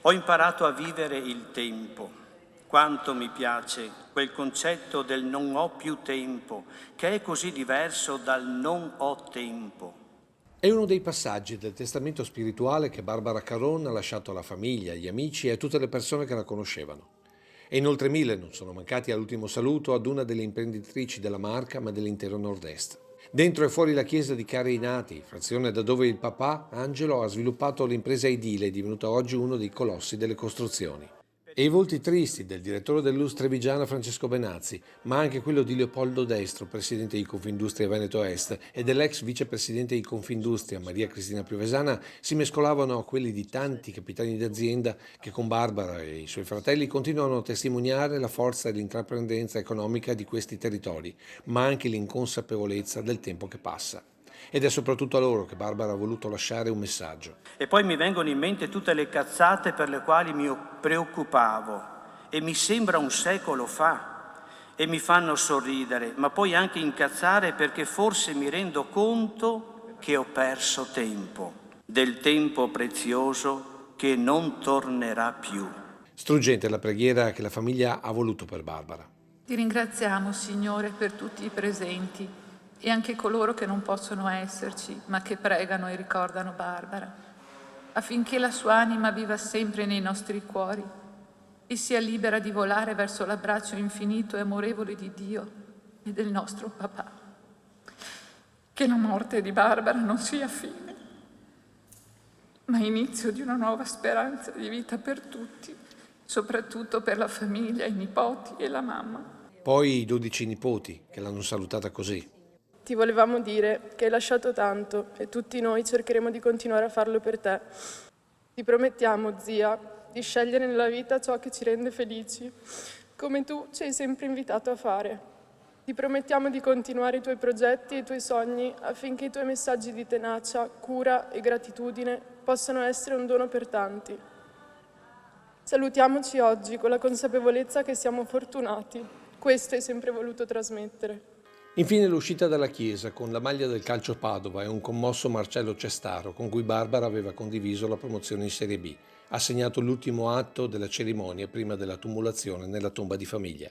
Ho imparato a vivere il tempo. Quanto mi piace quel concetto del non ho più tempo, che è così diverso dal non ho tempo. È uno dei passaggi del testamento spirituale che Barbara Caron ha lasciato alla famiglia, agli amici e a tutte le persone che la conoscevano. E inoltre 1000 non sono mancati all'ultimo saluto ad una delle imprenditrici della Marca, ma dell'intero Nord-Est. Dentro e fuori la chiesa di Careinati, frazione da dove il papà, Angelo, ha sviluppato l'impresa edile, divenuta oggi uno dei colossi delle costruzioni. E i volti tristi del direttore dell'ULSS Trevigiana Francesco Benazzi, ma anche quello di Leopoldo Destro, presidente di Confindustria Veneto Est, e dell'ex vicepresidente di Confindustria Maria Cristina Piovesana, si mescolavano a quelli di tanti capitani d'azienda che con Barbara e i suoi fratelli continuano a testimoniare la forza e l'intraprendenza economica di questi territori, ma anche l'inconsapevolezza del tempo che passa. Ed è soprattutto a loro che Barbara ha voluto lasciare un messaggio. E poi mi vengono in mente tutte le cazzate per le quali mi preoccupavo e mi sembra un secolo fa e mi fanno sorridere, ma poi anche incazzare perché forse mi rendo conto che ho perso tempo, del tempo prezioso che non tornerà più. Struggente la preghiera che la famiglia ha voluto per Barbara. Ti ringraziamo, Signore, per tutti i presenti e anche coloro che non possono esserci, ma che pregano e ricordano Barbara, affinché la sua anima viva sempre nei nostri cuori e sia libera di volare verso l'abbraccio infinito e amorevole di Dio e del nostro papà. Che la morte di Barbara non sia fine, ma inizio di una nuova speranza di vita per tutti, soprattutto per la famiglia, i nipoti e la mamma. Poi i 12 nipoti che l'hanno salutata così. Ti volevamo dire che hai lasciato tanto e tutti noi cercheremo di continuare a farlo per te. Ti promettiamo, zia, di scegliere nella vita ciò che ci rende felici, come tu ci hai sempre invitato a fare. Ti promettiamo di continuare i tuoi progetti e i tuoi sogni affinché i tuoi messaggi di tenacia, cura e gratitudine possano essere un dono per tanti. Salutiamoci oggi con la consapevolezza che siamo fortunati. Questo hai sempre voluto trasmettere. Infine l'uscita dalla chiesa con la maglia del Calcio Padova e un commosso Marcello Cestaro con cui Barbara aveva condiviso la promozione in Serie B. Ha segnato l'ultimo atto della cerimonia prima della tumulazione nella tomba di famiglia.